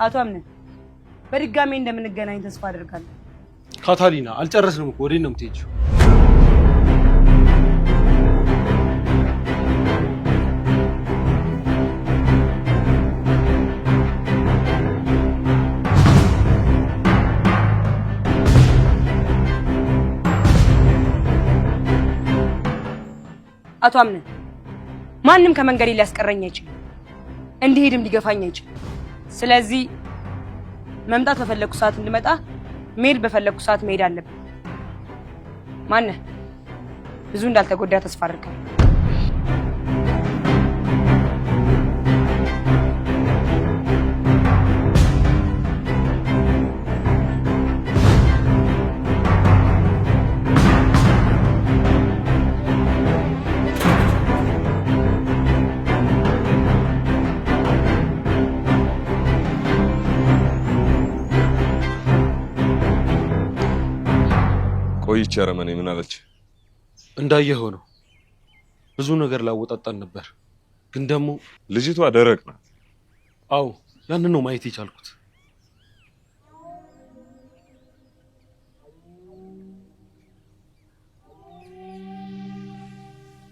አቶ አምነን በድጋሚ እንደምንገናኝ ተስፋ አደርጋለሁ። ካታሊና አልጨረስንም እኮ ወዴት ነው የምትሄጂው? አቶ አምነን ማንም ከመንገዴ ሊያስቀረኝ አይችልም፣ እንዲሄድም ሊገፋኝ አይችልም። ስለዚህ መምጣት በፈለኩ ሰዓት እንድመጣ፣ መሄድ በፈለኩ ሰዓት መሄድ አለብን። ማነህ? ብዙ እንዳልተጎዳ ተስፋ አድርጋለሁ። ቆይቼ አረመኔ ምን አለች? እንዳየኸው ነው። ብዙ ነገር ላወጣጣን ነበር፣ ግን ደግሞ ልጅቷ ደረቅ ናት። አዎ ያንን ነው ማየት የቻልኩት።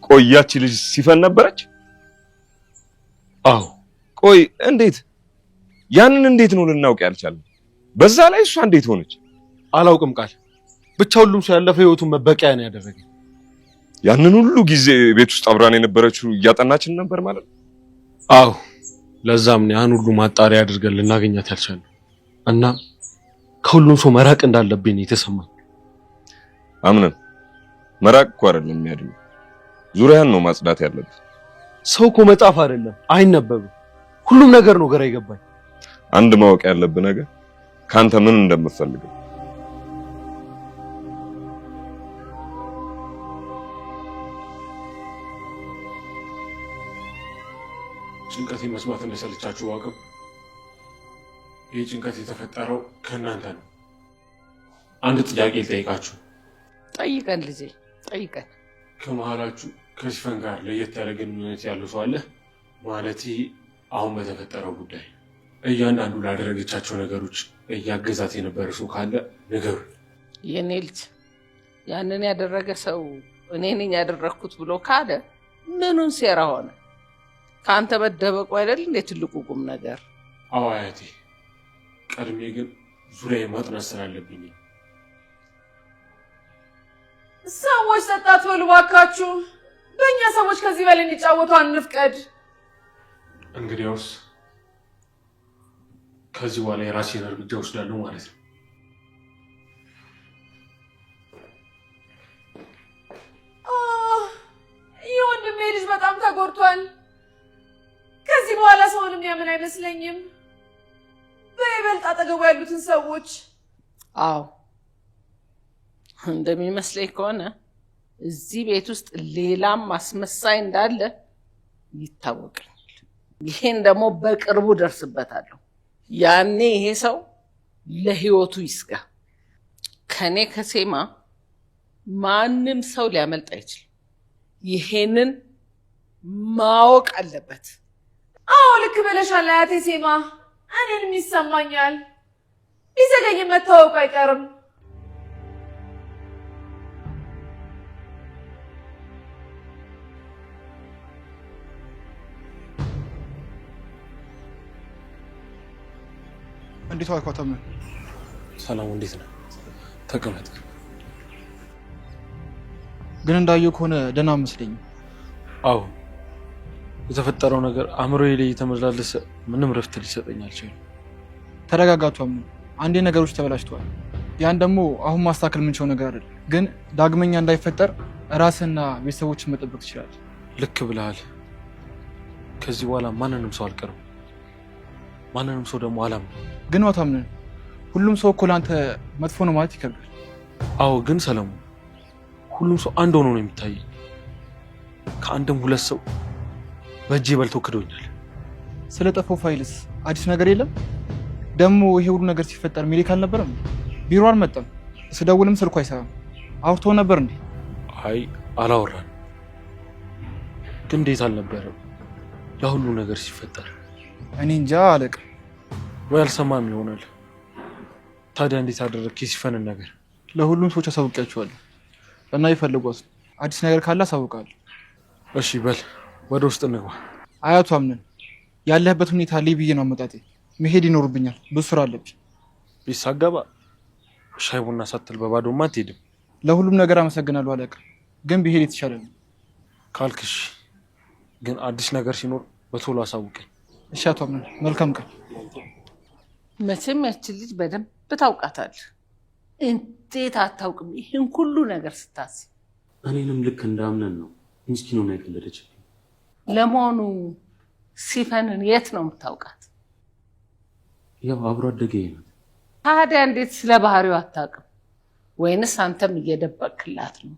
ቆያቺ ልጅ ሲፈን ነበረች? አዎ። ቆይ እንዴት ያንን እንዴት ነው ልናውቅ ያልቻልን? በዛ ላይ እሷ እንዴት ሆነች? አላውቅም ቃል ብቻ ሁሉም ሰው ያለፈ ህይወቱን መበቂያ ነው ያደረገኝ። ያንን ሁሉ ጊዜ ቤት ውስጥ አብራን የነበረችው እያጠናችን ነበር ማለት ነው? አዎ ለዛም ነው ያን ሁሉ ማጣሪያ አድርገን ልናገኛት ያልቻልነው እና ከሁሉም ሰው መራቅ እንዳለብኝ የተሰማኝ። አምነን መራቅ እኮ አይደለም የሚያድነው፣ ዙሪያን ነው ማጽዳት ያለብን። ሰው እኮ መጻፍ አይደለም አይነበብም። ሁሉም ነገር ነው ግራ ይገባኝ። አንድ ማወቅ ያለብህ ነገር ካንተ ምን እንደምፈልግ። ጭንቀት መስማት እንደሰለቻችሁ ዋቅም። ይህ ጭንቀት የተፈጠረው ከእናንተ ነው። አንድ ጥያቄ ልጠይቃችሁ። ጠይቀን ልጄ ጠይቀን። ከመሀላችሁ ከሲፈን ጋር ለየት ያለ ግንኙነት ያለው ሰው አለ? ማለት አሁን በተፈጠረው ጉዳይ እያንዳንዱ ላደረገቻቸው ነገሮች እያገዛት የነበረ ሰው ካለ ንገሩ። የኔ ልጅ ያንን ያደረገ ሰው እኔ ነኝ ያደረኩት ብሎ ካለ ምኑን ሴራ ሆነ? ካንተ መደበቁ አይደል እንዴ ትልቁ ቁም ነገር? አዎ አያቴ፣ ቀድሜ ግን ዙሪያ ማጥናት ስላለብኝ። ሰዎች ጠጣት በሉ ባካችሁ። በእኛ ሰዎች ከዚህ በላይ እንዲጫወቱ አንፍቀድ። እንግዲያውስ ከዚህ በኋላ የራሴን እርምጃ ወስዳለሁ ማለት ነው። የወንድሜ ልጅ በጣም ተጎድቷል። ከዚህ በኋላ ሰውንም ያምን አይመስለኝም፣ በይበልጥ አጠገቡ ያሉትን ሰዎች። አዎ እንደሚመስለኝ ከሆነ እዚህ ቤት ውስጥ ሌላም አስመሳይ እንዳለ ይታወቀኛል። ይሄን ደግሞ በቅርቡ ደርስበታለሁ። ያኔ ይሄ ሰው ለህይወቱ ይስጋ። ከኔ ከሴማ ማንም ሰው ሊያመልጥ አይችልም። ይሄንን ማወቅ አለበት። አዎ ልክ ብለሻል አያቴ ሴማ፣ እኔንም ይሰማኛል። ቢዘገይም መታወቁ አይቀርም። እንዴት ዋልክ አታምነን? ሰላም እንዴት ነህ? ተቀመጥ። ግን እንዳየው ከሆነ ደህና መስለኝ። አዎ የተፈጠረው ነገር አእምሮዬ ላይ የተመላለሰ ምንም ረፍት ሊሰጠኝ አልቻለም። ተረጋጋቱ አምነን። አንዴ ነገሮች ተበላሽተዋል። ያን ደግሞ አሁን ማስተካከል የምንችለው ነገር አይደለም። ግን ዳግመኛ እንዳይፈጠር ራስና ቤተሰቦችን መጠበቅ ትችላለህ። ልክ ብለሃል። ከዚህ በኋላ ማንንም ሰው አልቀርም፣ ማንንም ሰው ደግሞ አላምንም። ግን አታምነን፣ ሁሉም ሰው እኮ ለአንተ መጥፎ ነው ማለት ይከብዳል። አዎ ግን ሰለሞን፣ ሁሉም ሰው አንድ ሆኖ ነው የሚታየኝ። ከአንድም ሁለት ሰው በእጄ በልቶ ክዶኛል። ስለ ጠፋው ፋይልስ አዲስ ነገር የለም? ደግሞ ይሄ ሁሉ ነገር ሲፈጠር ሚሊክ አልነበረም? ቢሮ አልመጣም። ስደውልም ስልኩ አይሰራም። አውርቶ ነበር እንዴ? አይ አላወራን። ግን እንዴት አልነበረም ያ ሁሉ ነገር ሲፈጠር? እኔ እንጃ አለቅ። ወይ አልሰማም ይሆናል። ታዲያ እንዴት አደረግክ የሲፈንን ነገር? ለሁሉም ሰዎች አሳውቂያቸዋለሁ እና ይፈልጓት። አዲስ ነገር ካለ አሳውቃለሁ። እሺ በል ወደ ውስጥ እንግባ። አያቱ አምነን ያለህበት ሁኔታ ላይ ብዬ ነው አመጣጤ። መሄድ ይኖርብኛል፣ ብዙ ስራ አለብኝ። ቤት ሳገባ ሻይ ቡና ሳትል በባዶማ አትሄድም። ለሁሉም ነገር አመሰግናለሁ አለቃ፣ ግን ብሄድ የተሻለ ነው ካልክሽ። ግን አዲስ ነገር ሲኖር በቶሎ አሳውቀኝ። እሺ አቶ አምነን፣ መልካም ቀን። መቼም ያችን ልጅ በደንብ ታውቃታለህ። እንዴት አታውቅም? ይህን ሁሉ ነገር ስታስብ እኔንም ልክ እንዳምነን ነው ምስኪኑን ያቀለደችብኝ። ለመሆኑ ሲፈንን የት ነው የምታውቃት? ያው አብሮ አደገ ናት። ታዲያ እንዴት ስለ ባህሪው አታውቅም? ወይንስ አንተም እየደበቅክላት ነው?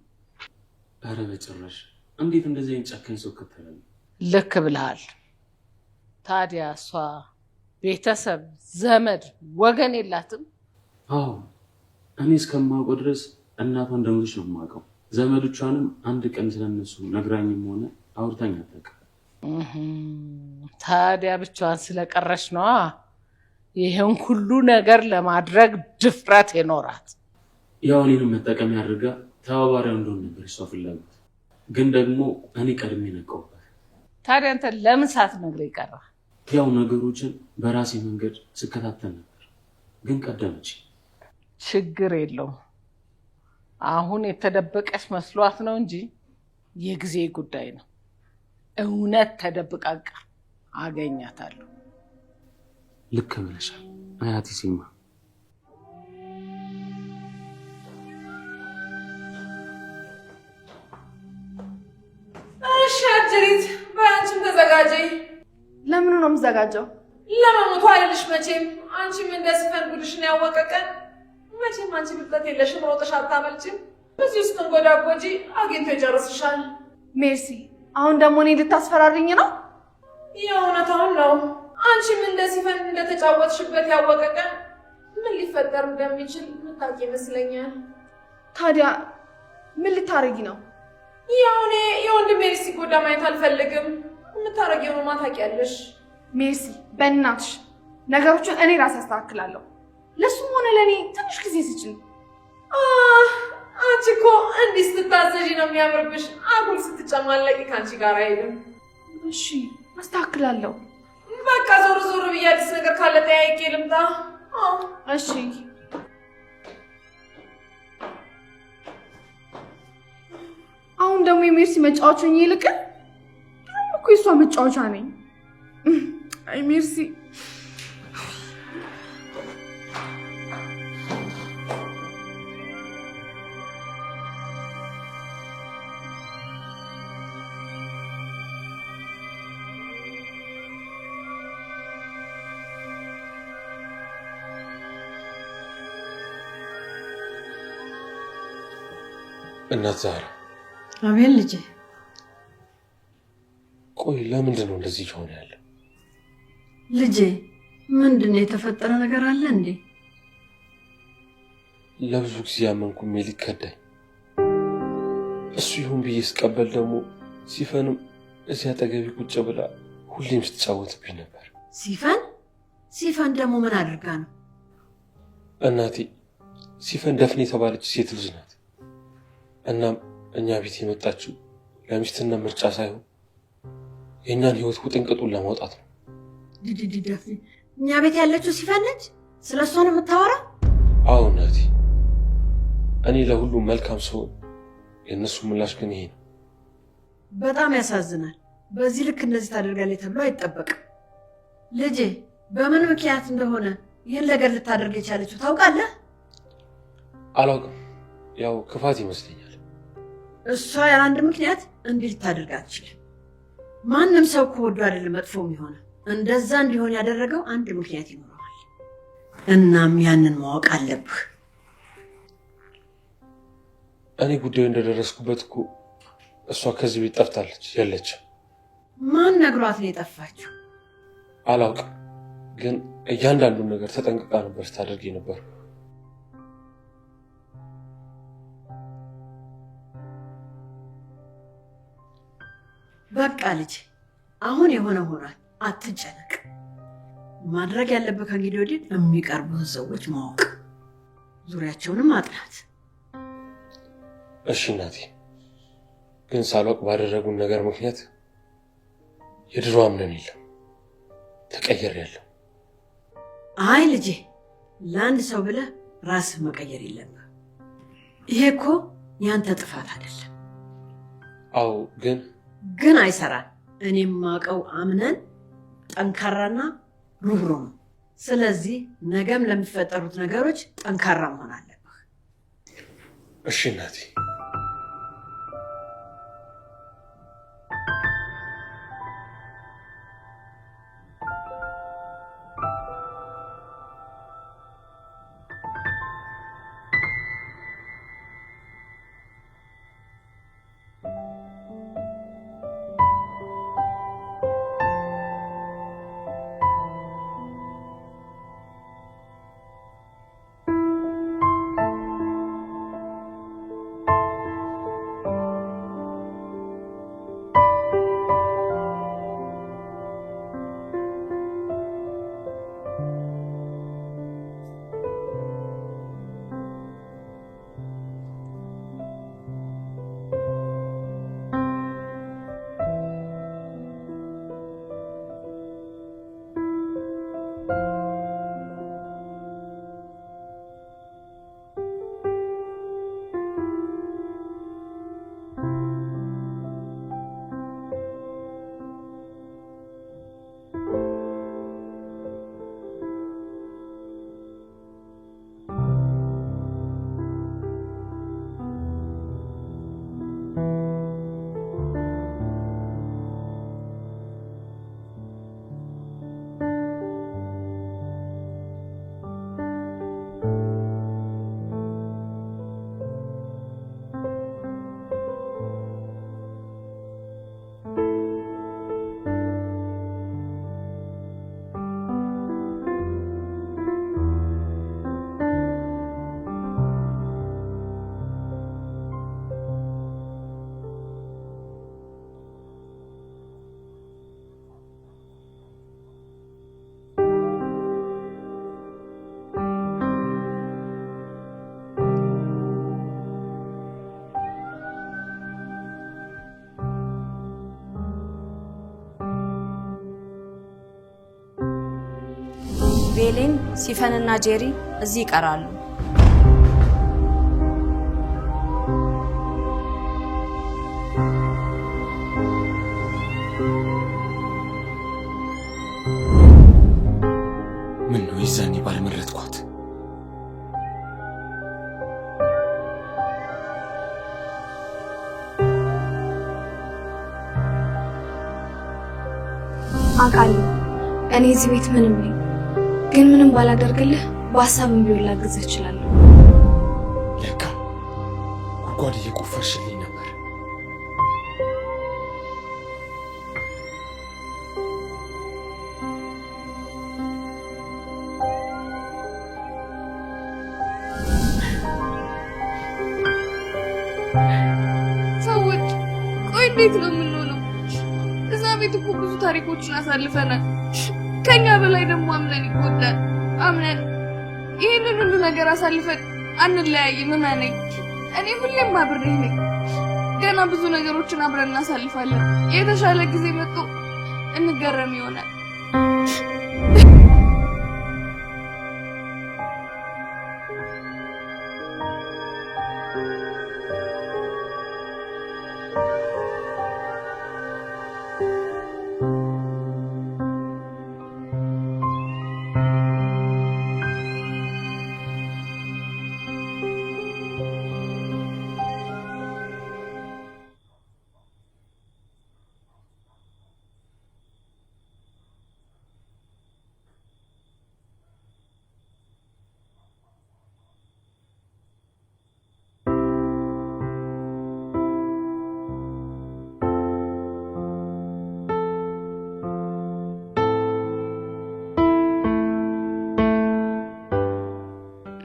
ኧረ በጭራሽ። እንዴት እንደዚህ አይነት ጨካኝ ሰው ከተላለ? ልክ ብለሃል። ታዲያ እሷ ቤተሰብ፣ ዘመድ፣ ወገን የላትም? አዎ እኔ እስከማውቀው ድረስ እናቷን እንደሞተች ነው የማውቀው። ዘመዶቿንም አንድ ቀን ስለነሱ ነግራኝም ሆነ አውርታኝ አታውቅም። ታዲያ ብቻዋን ስለቀረች ነዋ ይህን ሁሉ ነገር ለማድረግ ድፍረት የኖራት። ያው እኔንም መጠቀሚያ አድርጋ ተባባሪያ እንደሆነ ነበር እሷ ፍላጎት። ግን ደግሞ እኔ ቀድሜ ነቃሁበት። ታዲያ አንተ ለምን ሳትነግረኝ ቀረህ? ያው ነገሮችን በራሴ መንገድ ስከታተል ነበር፣ ግን ቀደመች። ችግር የለውም። አሁን የተደበቀች መስሏት ነው እንጂ የጊዜ ጉዳይ ነው። እውነት ተደብቃ አገኛታለሁ። ልክ ብለሻል አያቴ ሲማ። እሺ አጅሪት፣ በአንቺም ተዘጋጀኝ። ለምኑ ነው የምዘጋጀው? ለመሞቱ አይደልሽ መቼም። አንቺም እንደ ሲፈን ጉድሽን ያወቀ ቀን መቼም አንቺ ብልጠት የለሽም፣ ሮጠሽ አታመልጭም። እዚህ ውስጥ እንጎዳጎጂ አግኝቶ ይጨርስሻል። ሜርሲ፣ አሁን ደግሞ እኔ ልታስፈራሪኝ ነው? የእውነታውን ነው። አንቺም እንደ ሲፈን እንደተጫወትሽበት ያወቀ ቀን ምን ሊፈጠር እንደሚችል ምታውቂ ይመስለኛል። ታዲያ ምን ልታረጊ ነው? ያው እኔ የወንድሜ ልጅ ሲጎዳ ማየት አልፈልግም። የምታረጊውን ታውቂያለሽ። ሜርሲ፣ በእናትሽ ነገሮችን እኔ ራሴ አስተካክላለሁ። ለሱም ሆነ ለእኔ ትንሽ ጊዜ ስጭኝ። አንቺ እኮ እንዲህ ስትታዘዢ ነው የሚያምርብሽ። አጉል ስትጨማለቂ ከአንቺ ጋር አይሄድም። እሺ አስተካክላለሁ። በቃ ዞር ዞር ብዬ አዲስ ነገር ካለ ጠያቄ ልምጣ። እሺ አሁን ደግሞ የሜርሲ መጫወቻ ይልቅ ድሮም እኮ የሷ መጫወቻ ነኝ። አይ ሜርሲ፣ እናት ዛራ። አቤል ልጄ። ቆይ ለምንድን ነው እንደዚህ ሆነ ያለ? ልጄ ምንድን ነው የተፈጠረ ነገር አለ እንዴ? ለብዙ ጊዜ ያመንኩ ሜሊክ ከዳኝ። እሱ ይሁን ብዬ ስቀበል ደግሞ ሲፈንም እዚህ አጠገቢ ቁጭ ብላ ሁሌም ስትጫወትብኝ ነበር። ሲፈን ደግሞ ምን አድርጋ ነው? እናቴ ሲፈን ደፍኔ የተባለች ሴት ልጅ ናት። እናም እኛ ቤት የመጣችው ለሚስትነት ምርጫ ሳይሆን የእኛን ህይወት ውጥንቅጡን ለማውጣት ነው። ደፍኔ እኛ ቤት ያለችው ሲፈን ነች? ስለ እሷ ነው የምታወራ? አዎ እናቴ፣ እኔ ለሁሉም መልካም ሰው፣ የእነሱ ምላሽ ግን ይሄ ነው። በጣም ያሳዝናል። በዚህ ልክ እንደዚህ ታደርጋለች ተብሎ አይጠበቅም። ልጄ በምን ምክንያት እንደሆነ ይህን ነገር ልታደርግ የቻለችው ታውቃለህ? አላውቅም፣ ያው ክፋት ይመስለኛል። እሷ ያለ አንድ ምክንያት እንዲህ ልታደርግ አትችልም። ማንም ሰው ከወዱ አይደለም መጥፎ የሚሆነው። እንደዛ እንዲሆን ያደረገው አንድ ምክንያት ይኖረዋል። እናም ያንን ማወቅ አለብህ። እኔ ጉዳዩ እንደደረስኩበት እኮ እሷ ከዚህ ቤት ጠፍታለች። የለችም። ማን ነግሯት ነው የጠፋችው? አላውቅም፣ ግን እያንዳንዱን ነገር ተጠንቅቃ ነበር ስታደርግ ነበር። በቃ ልጅ አሁን የሆነ ሆኗል፣ አትጨነቅ። ማድረግ ያለብህ ከእንግዲህ ወዲህ የሚቀርቡህን ሰዎች ማወቅ፣ ዙሪያቸውንም ማጥናት። እሺ እናቴ፣ ግን ሳላውቅ ባደረጉን ነገር ምክንያት የድሮ አምነን የለም ተቀየሬያለሁ። አይ ልጄ፣ ለአንድ ሰው ብለህ ራስህ መቀየር የለብህ። ይሄ እኮ ያንተ ጥፋት አይደለም። አዎ፣ ግን አይሰራም። እኔም ማውቀው አምነን ጠንካራና ሩህሩህ ነው። ስለዚህ ነገም ለሚፈጠሩት ነገሮች ጠንካራ መሆን አለብህ። እሺ እናቴ። ቤሌን፣ ሲፈንና ጄሪ እዚህ ይቀራሉ። ምን ነው ይዛኔ ባልመረጥኳት? አውቃለሁ እኔ እዚህ ቤት ምንም ነኝ፣ ግን ምንም ባላደርግልህ በሀሳብም ቢሆን ላግዝህ እችላለሁ። ለካ ጉድጓድ እየቆፈርሽልኝ ነበር። ሰዎች ቆይ እንዴት ነው የምንሆነው? እዛ ቤት እኮ ብዙ ታሪኮችን አሳልፈናል። ከኛ በላይ ደግሞ አምነን ይጎዳል። አምነን ይህንን ሁሉ ነገር አሳልፈን አንለያይም። እመነኝ፣ እኔ ሁሌም አብሬህ ነኝ። ገና ብዙ ነገሮችን አብረን እናሳልፋለን። የተሻለ ጊዜ መጥቶ እንገረም ይሆናል።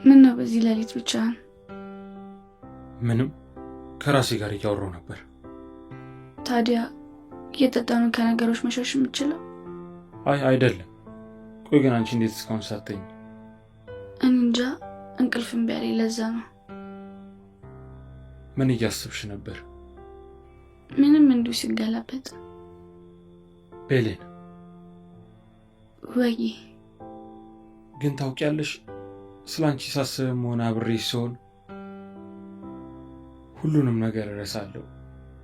ምን ነው በዚህ ሌሊት ብቻህን? ምንም፣ ከራሴ ጋር እያወራሁ ነበር። ታዲያ እየጠጣኑ ከነገሮች መሸሽ የምችለው? አይ አይደለም። ቆይ ግን አንቺ እንዴት እስካሁን ሳትተኝ? እንጃ እንቅልፍ እምቢ አለኝ። ለዛ ነው። ምን እያስብሽ ነበር? ምንም እንዲሁ ሲገላበጥ። ቤሌን ወይ ግን ታውቂያለሽ ስላንቺ ሳስብም ሆነ አብሬሽ ስሆን ሁሉንም ነገር እረሳለሁ።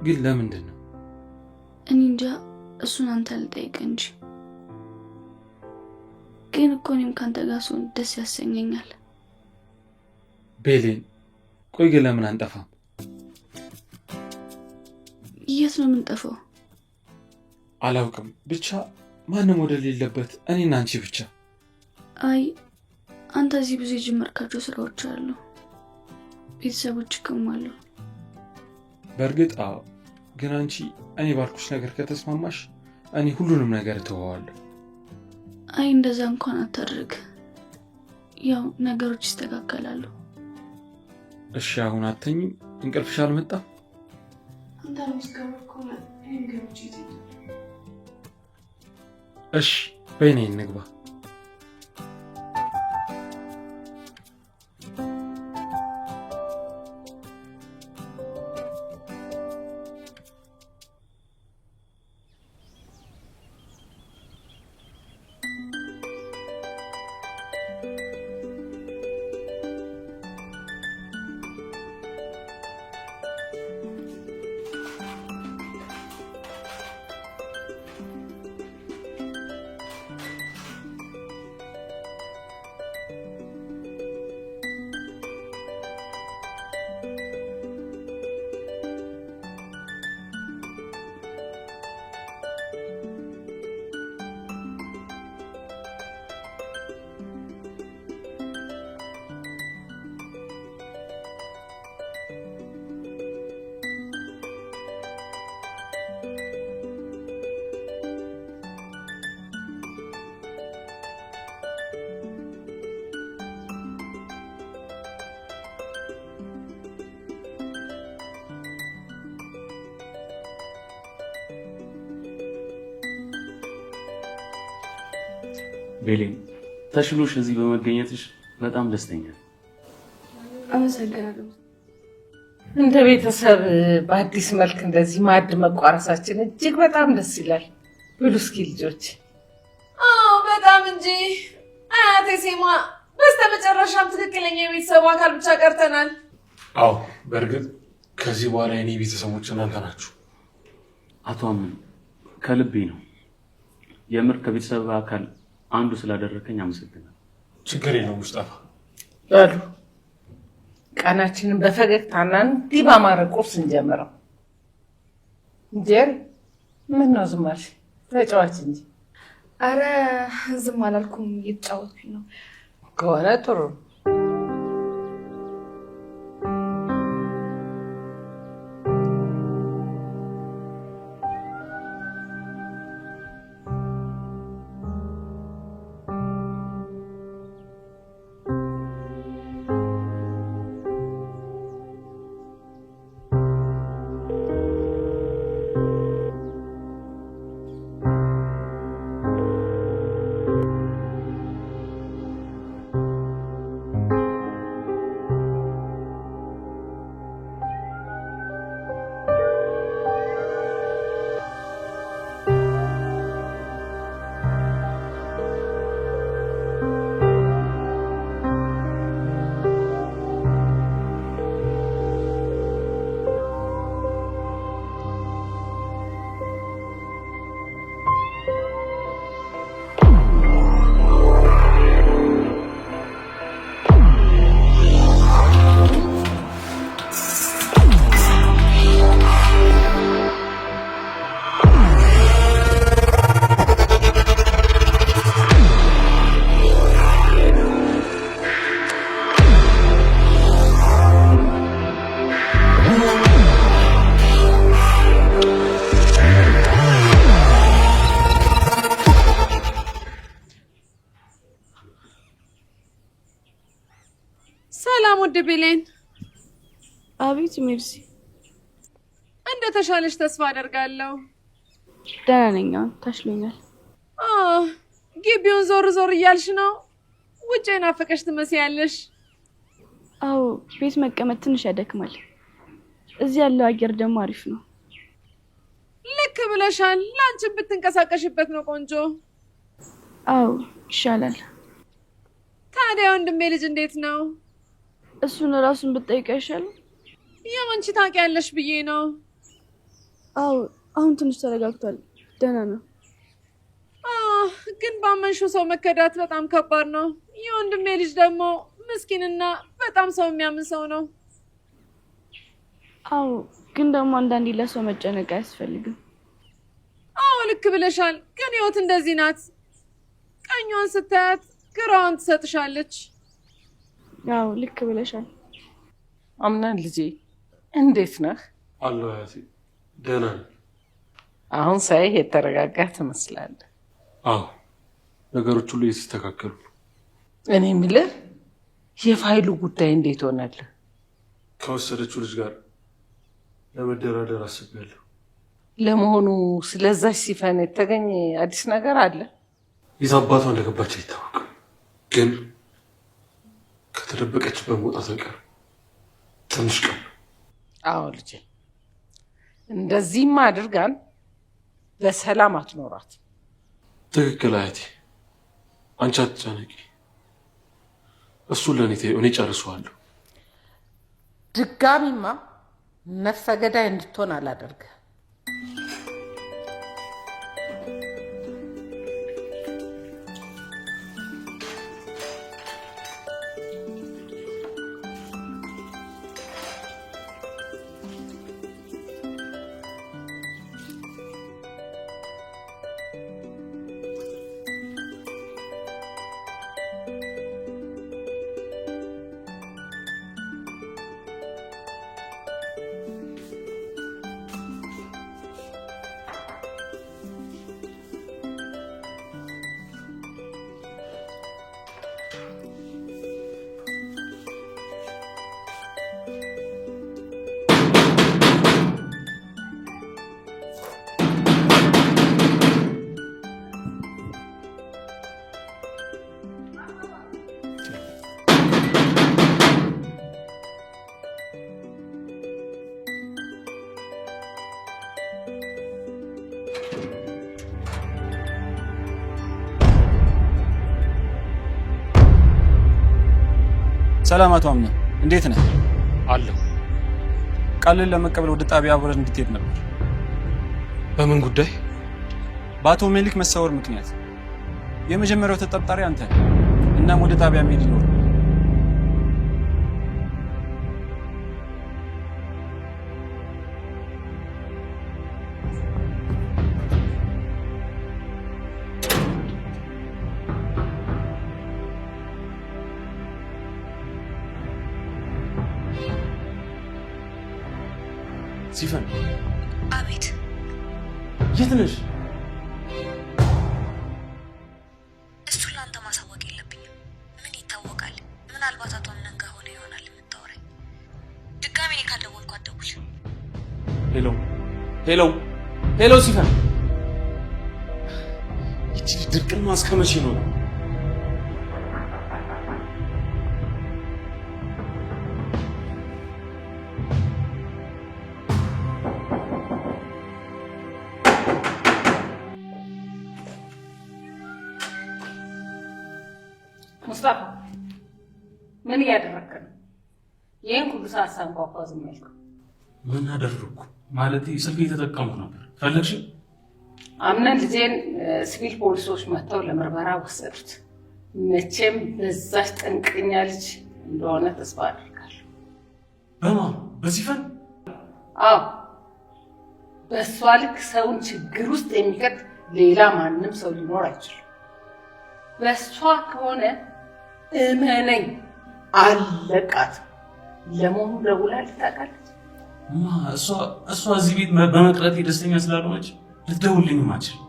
ግን ለምንድን ነው? እኔ እንጃ እሱን አንተ ልጠይቅ እንጂ። ግን እኮ እኔም ካንተ ጋር ስሆን ደስ ያሰኘኛል። ቤሌን ቆይ ግን ለምን አንጠፋም? የት ነው የምንጠፋው? አላውቅም። ብቻ ማንም ወደ ሌለበት እኔና አንቺ ብቻ። አይ አንተ እዚህ ብዙ የጀመርካቸው ስራዎች አሉ፣ ቤተሰቦችም አሉ። በእርግጥ አዎ። ግን አንቺ እኔ ባልኩሽ ነገር ከተስማማሽ እኔ ሁሉንም ነገር እተወዋለሁ። አይ እንደዛ እንኳን አታድርግ፣ ያው ነገሮች ይስተካከላሉ። እሺ አሁን አተኝም? እንቅልፍሽ አልመጣም? አንተ መስከረም እኔም ገብቼ እሺ በእኔ እንግባ። ቤሌን ተሽሎሽ እዚህ በመገኘትሽ በጣም ደስተኛ ነኝ። አመሰግናለሁ። እንደ ቤተሰብ በአዲስ መልክ እንደዚህ ማዕድ መቋረሳችን እጅግ በጣም ደስ ይላል። ብሉ እስኪ ልጆች። አዎ በጣም እንጂ አያቴ ሴማ፣ በስተመጨረሻም ትክክለኛ የቤተሰቡ አካል ብቻ ቀርተናል። አዎ በእርግጥ ከዚህ በኋላ የኔ ቤተሰቦች እናንተ ናችሁ። አቶ አምን ከልቤ ነው የምር ከቤተሰብ አካል አንዱ ስላደረከኝ አመሰግናለሁ። ችግር የለውም ሙስጠፋ። በሉ ቀናችንን በፈገግታና እንዲህ ባማረ ቁርስ እንጀምረው። ጀሪ ምን ነው ዝም አልሽ? ተጫዋች እንጂ። አረ ዝም አላልኩም፣ እየተጫወትኩኝ ነው። ከሆነ ጥሩ። ሰላም ወደ ቤሌን። አቤት ሜርሲ። እንደ ተሻለሽ ተስፋ አደርጋለሁ። ደህና ነኝ፣ ተሽሎኛል። ግቢውን ዞር ዞር እያልሽ ነው? ውጭ ናፈቀሽ ትመስያለሽ። አዎ ቤት መቀመጥ ትንሽ ያደክማል። እዚህ ያለው አየር ደግሞ አሪፍ ነው። ልክ ብለሻል። ላንቺ ብትንቀሳቀሽበት ነው ቆንጆ። አዎ ይሻላል። ታዲያ ወንድሜ ልጅ እንዴት ነው? እሱን ራሱን ብትጠይቀው አይሻልም? ያንቺ ታውቂያለሽ ብዬ ነው። አዎ አሁን ትንሽ ተረጋግቷል። ደህና ነው። ግን ባመንሽው ሰው መከዳት በጣም ከባድ ነው። የወንድሜ ልጅ ደግሞ ምስኪንና በጣም ሰው የሚያምን ሰው ነው። አዎ ግን ደግሞ አንዳንዴ ለሰው መጨነቅ አያስፈልግም። አዎ ልክ ብለሻል። ግን ህይወት እንደዚህ ናት። ቀኟን ስታያት ግራዋን ትሰጥሻለች። አዎ ልክ ብለሻል። አምናን ልጄ እንዴት ነህ? አለሁ አያቴ፣ ደህና ነኝ። አሁን ሳይህ የተረጋጋ ትመስላለህ። አዎ ነገሮች ሁሉ እየተስተካከሉ ነው። እኔ የምልህ የፋይሉ ጉዳይ እንዴት ሆነልህ? ከወሰደችው ልጅ ጋር ለመደራደር አስቤያለሁ። ለመሆኑ ስለዛች ሲፈን የተገኘ አዲስ ነገር አለ? ይዛ አባቷ እንደገባች አይታወቅም፣ ግን ከተደበቀችበት መውጣት አይቀርም። ትንሽ ቀን። አዎ ልጄ፣ እንደዚህማ አድርጋን በሰላም አትኖራት። ትክክል አያቴ፣ አንቺ አትጨነቂ። እሱን ለእኔ ተይው፣ እኔ ጨርሰዋለሁ። ድጋሚማ ነፍሰ ገዳይ እንድትሆን አላደርግህ። ሰላም አቶ አምነ፣ እንዴት ነህ? አለሁ። ቃልን ለመቀበል ወደ ጣቢያ አብረን እንድትሄድ ነበር። በምን ጉዳይ? በአቶ ሜሊክ መሰወር ምክንያት። የመጀመሪያው ተጠርጣሪ አንተ ነህ። እናም ወደ ጣቢያ መሄድ ይኖር። ሲፈን። አቤት። የት ነሽ? እሱን ለአንተ ማሳወቅ የለብኝም። ምን ይታወቃል? ምናልባት አቶ አምነን ጋር ሆነ ይሆናል የምታወራኝ። ድጋሜ እኔ ካልደወልኩ አትደውል። ሄሎ ሄሎ ሄሎ፣ ሲፈን። ይቺ ድርቅና እስከ መቼ ነው? ሙስጣፋ ምን እያደረግክ ነው? ይህን ሁሉ ሰዓት ሳንኳኳ ዝም ያልከው? ምን አደረግኩ? ማለት ስልክ እየተጠቀምኩ ነበር። ፈለግሽ? አምነን ልጄን ሲቪል ፖሊሶች መጥተው ለምርመራ ወሰዱት። መቼም በዛች ጠንቀኛ ልጅ እንደሆነ ተስፋ አደርጋለሁ። በማ በሲፈን? አዎ፣ በእሷ ልክ ሰውን ችግር ውስጥ የሚከት ሌላ ማንም ሰው ሊኖር አይችልም። በእሷ ከሆነ እመነኝ አለቃት። ለመሆኑ ደውላለች ታውቃለች? እሷ እዚህ ቤት በመቅረቴ ደስተኛ ስላልሆነች ልትደውልልኝም አትችልም።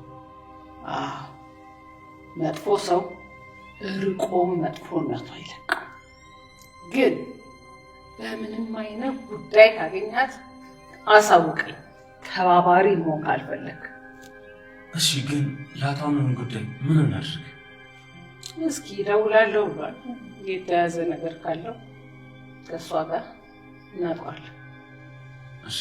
መጥፎ ሰው ርቆም መጥፎነቱ አይለቅም። ግን በምንም አይነት ጉዳይ ካገኛት አሳውቀኝ፣ ተባባሪ መሆን ካልፈለግ። እሺ፣ ግን ለአቶ አምነን ጉዳይ ምን እናድርግ? እስኪ እደውላለሁ ብሏል። የተያዘ ነገር ካለው ከእሷ ጋር እናውቀዋለን። እሺ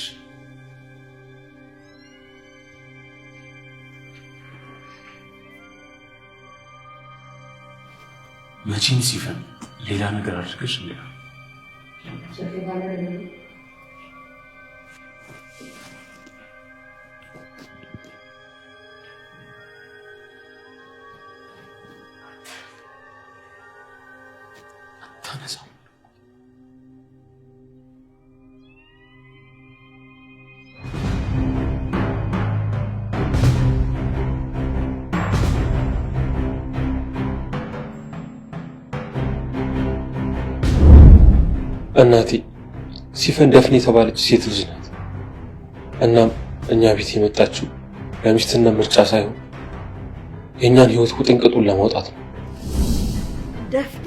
መቼም ሲፈን ሌላ ነገር አድርገሽ እንዴ? አታነሳው። እናቴ ሲፈን ደፍኔ የተባለች ሴት ልጅ ናት። እናም እኛ ቤት የመጣችው ለሚስትነት ምርጫ ሳይሆን የእኛን ህይወት ውጥንቅጡን ለማውጣት ነው። ደፍኔ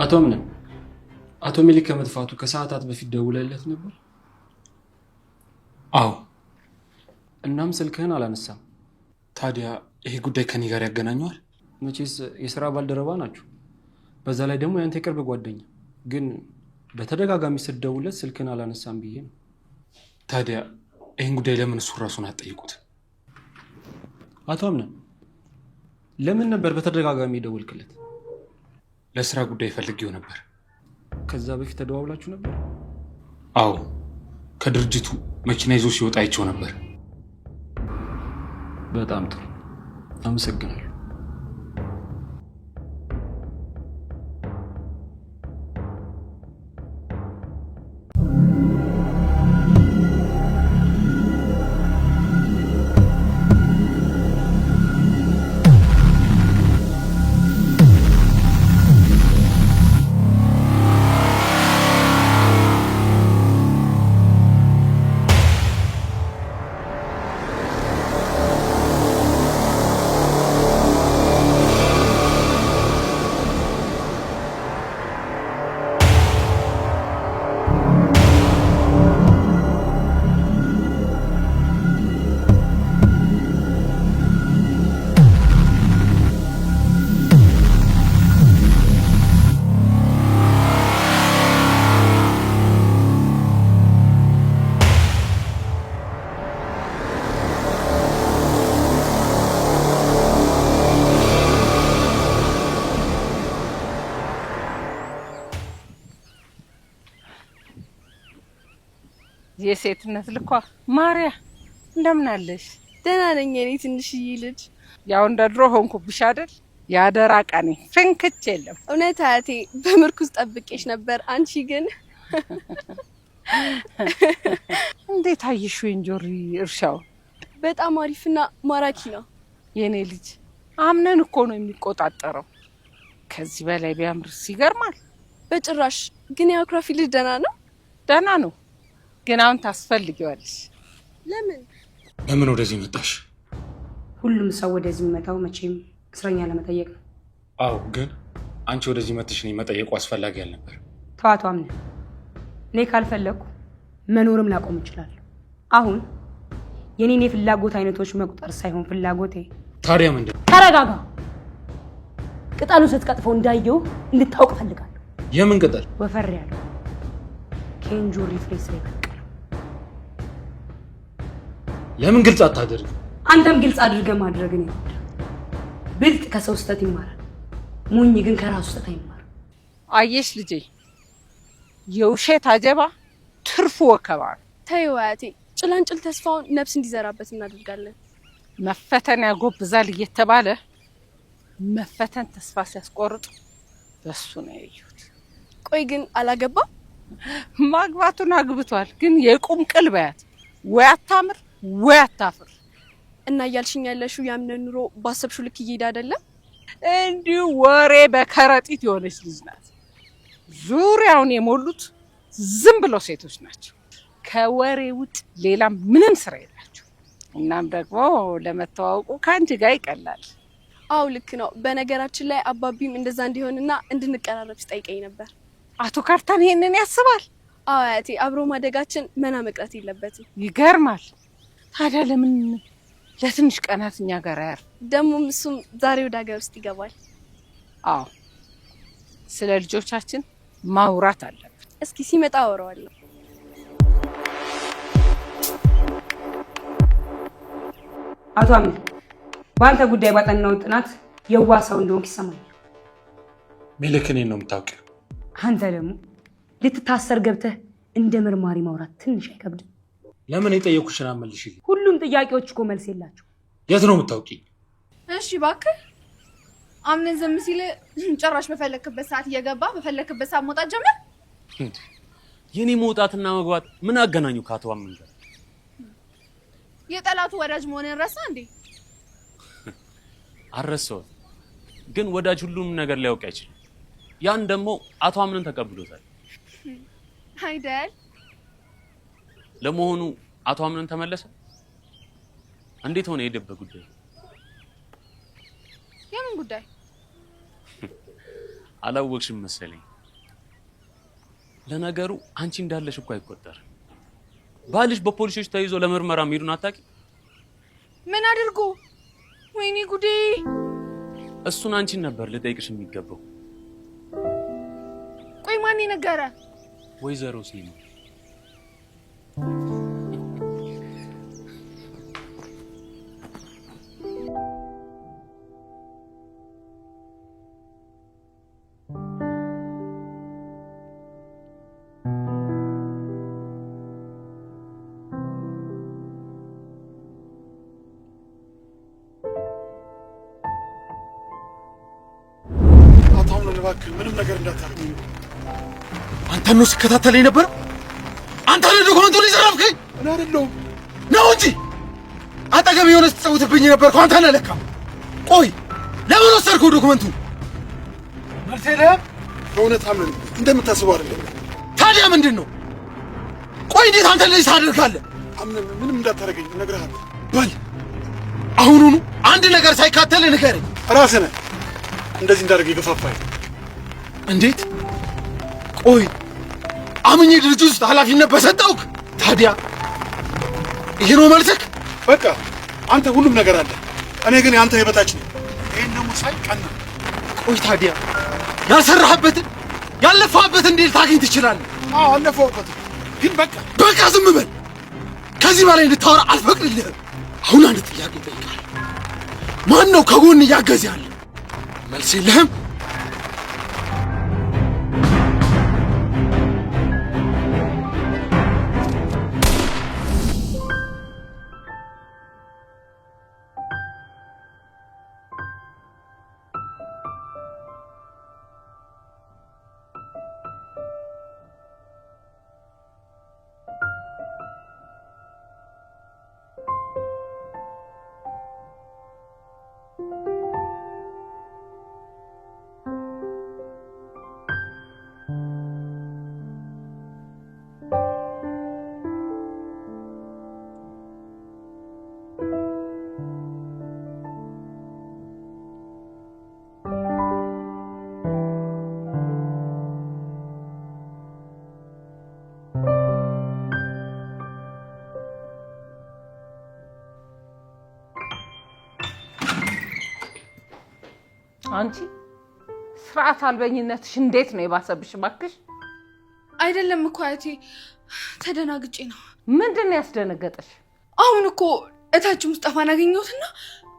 አቶ ምንም አቶ ሚሊክ ከመጥፋቱ ከሰዓታት በፊት ደውለለት ነበር? አዎ። እናም ስልክህን አላነሳም። ታዲያ ይሄ ጉዳይ ከኔ ጋር ያገናኘዋል? መቼስ የሥራ ባልደረባ ናችሁ። በዛ ላይ ደግሞ ያንተ የቅርብ ጓደኛ። ግን በተደጋጋሚ ስትደውለት ስልክህን አላነሳም ብዬ ነው። ታዲያ ይህን ጉዳይ ለምን እሱ ራሱን አትጠይቁት? አቶ ምንም ለምን ነበር በተደጋጋሚ ደውልክለት? ለስራ ጉዳይ ፈልጌው ነበር። ከዛ በፊት ተደዋውላችሁ ነበር? አዎ፣ ከድርጅቱ መኪና ይዞ ሲወጣ አይቼው ነበር። በጣም ጥሩ፣ አመሰግናለሁ። የሴትነት ልኳ ማርያ እንደምን አለሽ? ደህና ነኝ የኔ ትንሽዬ ልጅ። ያው እንደ ድሮ ሆንኩብሽ አይደል? ያደራ ቀኔ ፍንክች የለም። እውነት አያቴ በምርኩዝ ጠብቄሽ ነበር። አንቺ ግን እንዴት አየሽው? እንጆሪ እርሻው በጣም አሪፍና ማራኪ ነው። የኔ ልጅ አምነን እኮ ነው የሚቆጣጠረው። ከዚህ በላይ ቢያምርስ ይገርማል። በጭራሽ። ግን የአኩራፊ ልጅ ደህና ነው? ደህና ነው፣ ግን አሁን ታስፈልጊዋለሽ። ለምን ወደዚህ መጣሽ? ሁሉም ሰው ወደዚህ የሚመጣው መቼም እስረኛ ለመጠየቅ ነው። አዎ፣ ግን አንቺ ወደዚህ መጥሽ እኔ መጠየቁ አስፈላጊ አልነበር። ተዋቱ አምነ እኔ ካልፈለኩ መኖርም ላቆም እችላለሁ። አሁን የኔን የፍላጎት አይነቶች መቁጠር ሳይሆን ፍላጎቴ። ታዲያ ምንድን? ተረጋጋ። ቅጠሉ ስትቀጥፈው እንዳየው እንድታውቅ ፈልጋለሁ። የምን ቅጠል? ወፈር ያለው ከእንጆሪ ፍሬ ስር ይበቅል። ለምን ግልጽ አታደርግ? አንተም ግልጽ አድርገህ ማድረግን ይወዳል። ብልጥ ከሰው ስህተት ይማራል፣ ሞኝ ግን ከራሱ ስህተት አይማርም። አየሽ ልጄ፣ የውሸት አጀባ ትርፉ ወከባ ነው። ተይው አያቴ፣ ጭላንጭል ተስፋውን ነፍስ እንዲዘራበት እናደርጋለን። መፈተን ያጎብዛል እየተባለ መፈተን ተስፋ ሲያስቆርጥ በሱ ነው ያየሁት። ቆይ ግን አላገባም? ማግባቱን አግብቷል፣ ግን የቁም ቅል በያት። ወይ አታምር ወይ አታፍር። እና እያልሽኝ ያለሽው ያምነን ኑሮ ባሰብሽው ልክ እየሄደ አይደለም? እንዲሁ ወሬ በከረጢት የሆነች ልጅ ናት። ዙሪያውን የሞሉት ዝም ብለው ሴቶች ናቸው። ከወሬ ውጭ ሌላ ምንም ስራ የላቸው። እናም ደግሞ ለመተዋወቁ ከአንቺ ጋር ይቀላል። አው ልክ ነው። በነገራችን ላይ አባቢም እንደዛ እንዲሆንና እንድንቀራረብ ሲጠይቀኝ ነበር። አቶ ካርታን ይሄንን ያስባል? አያቴ አብሮ ማደጋችን መና መቅረት የለበትም። ይገርማል። ታዲያ ለምን ለትንሽ ቀናት እኛ ጋር ያርፍ? ደግሞም እሱም ዛሬ ወደ ሀገር ውስጥ ይገባል። አዎ ስለ ልጆቻችን ማውራት አለብን። እስኪ ሲመጣ አወራዋለሁ። አቶ አሚን በአንተ ጉዳይ ባጠናው ጥናት የዋህ ሰው እንደሆንክ ይሰማኛል። ሜልክ እኔን ነው የምታውቂው። አንተ ደግሞ ልትታሰር ገብተህ እንደ መርማሪ ማውራት ትንሽ አይከብድም? ለምን የጠየኩሽን አመልሽልኝ? ሁሉም ጥያቄዎች እኮ መልስ የላቸው። የት ነው የምታውቂኝ? እሺ እባክህ አምነን ዝም ሲል ጭራሽ በፈለክበት ሰዓት እየገባ በፈለክበት ሰዓት መውጣት ጀመር። የኔ መውጣትና መግባት ምን አገናኙ ከአቶ አምን ጋር? የጠላቱ ወዳጅ መሆንን ረሳ እንዴ? አረሰው። ግን ወዳጅ ሁሉም ነገር ሊያውቅ አይችልም። ያን ደግሞ አቶ አምነን ተቀብሎታል አይደል? ለመሆኑ አቶ አምነን ተመለሰ? እንዴት ሆነ የደበ ጉዳይ? የምን ጉዳይ? አላወቅሽም መሰለኝ። ለነገሩ አንቺ እንዳለሽ እኮ አይቆጠርም። ባልሽ በፖሊሶች ተይዞ ለምርመራ መሄዱን አታውቂ? ምን አድርጎ? ወይኔ ጉዴ! እሱን አንቺን ነበር ልጠይቅሽ የሚገባው። ቆይ ማን ነገረ? ወይዘሮ ሲኒ። ምንም ነገር እንዳታረግ። አንተ ነው ሲከታተለኝ ነበር? አንተ ነው ዶክመንቱን ይዘረፍከኝ? እኔ አይደለሁም ነው እንጂ አጠገብ የሆነ ስትጸውትብኝ ነበር። አንተ ነህ ለካ። ቆይ ለምን ወሰድከው ዶክመንቱን? መልስ የለህም? በእውነት አምን እንደምታስበው አይደለም። ታዲያ ምንድን ነው? ቆይ እንዴት አንተ እንደዚህ ታደርጋለህ? አምን ምንም እንዳታረገኝ እነግርሃለሁ። በል አሁኑኑ አንድ ነገር ሳይካተል ንገረኝ። ራስህ ነህ እንደዚህ እንዳደርግ የገፋፋኝ። እንዴት? ቆይ አምኜ ድርጅት ውስጥ ኃላፊነት በሰጠውክ ታዲያ ይሄ ነው መልስክ? በቃ አንተ ሁሉም ነገር አለ፣ እኔ ግን ያንተ የበታች ነኝ። ይሄን ደግሞ ሳይ ቀና። ቆይ ታዲያ ያልሰራህበትን ያለፋህበትን እንዴት ታገኝ ትችላለህ? አዎ አለፈውበትን፣ ግን በቃ ዝም በል። ከዚህ በላይ እንድታወራ አልፈቅድልህም። አሁን አንድ ጥያቄ እጠይቅሃለሁ። ማን ነው ከጎን እያገዘ ያለ? መልስ የለህም? አንቺ ስርዓት አልበኝነትሽ እንዴት ነው የባሰብሽ? እባክሽ። አይደለም እኮ አያቴ ተደናግጬ ነው። ምንድን ነው ያስደነገጠሽ? አሁን እኮ እታች ሙስጠፋን አገኘሁትና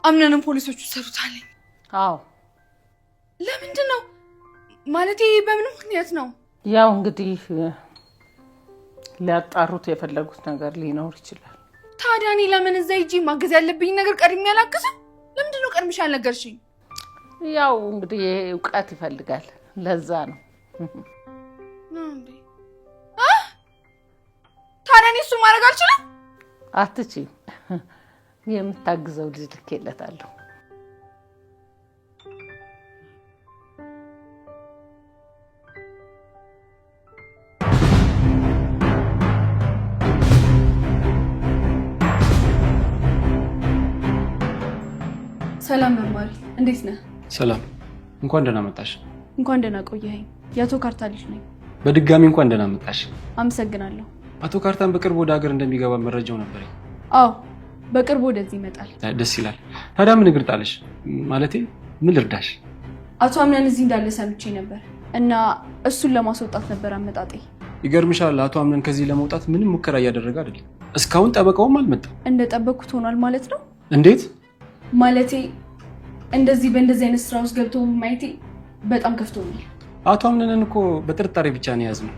አምነንም ፖሊሶቹ ሰሩታለኝ። አዎ። ለምንድን ነው ማለቴ በምን ምክንያት ነው? ያው እንግዲህ ሊያጣሩት የፈለጉት ነገር ሊኖር ይችላል። ታዲያ እኔ ለምን እዛ ሂጂ ማገዝ ያለብኝ ነገር ቀድሜ አላግዝም? ለምንድን ነው ቀድመሽ ያልነገርሽኝ? ያው እንግዲህ እውቀት ይፈልጋል፣ ለዛ ነው። ታዲያ እኔ እሱን ማድረግ አልችልም? አትችይም። የምታግዘው ልጅ ልኬለታለሁ። ሰላም መማሪ፣ እንዴት ነህ? ሰላም፣ እንኳን ደህና መጣሽ። እንኳን ደህና ቆየኸኝ። የአቶ ካርታ ልጅ ነኝ። በድጋሚ እንኳን ደህና መጣሽ። አመሰግናለሁ። አቶ ካርታን በቅርብ ወደ ሀገር እንደሚገባ መረጃው ነበረኝ። አዎ በቅርቡ ወደዚህ ይመጣል። ደስ ይላል። ታዲያ ምን እግር ጣለሽ? ማለቴ ምን ልርዳሽ? አቶ አምነን እዚህ እንዳለ ሰምቼ ነበር እና እሱን ለማስወጣት ነበር አመጣጤ። ይገርምሻል፣ አቶ አምነን ከዚህ ለመውጣት ምንም ሙከራ እያደረገ አይደለም። እስካሁን ጠበቃውም አልመጣም። እንደጠበቅኩት ሆኗል ማለት ነው? እንዴት? ማለቴ እንደዚህ በእንደዚህ አይነት ስራ ውስጥ ገብቶ ማየቴ በጣም ከፍቶኛል። አቶ አምነንን እኮ በጥርጣሬ ብቻ ነው የያዝነው።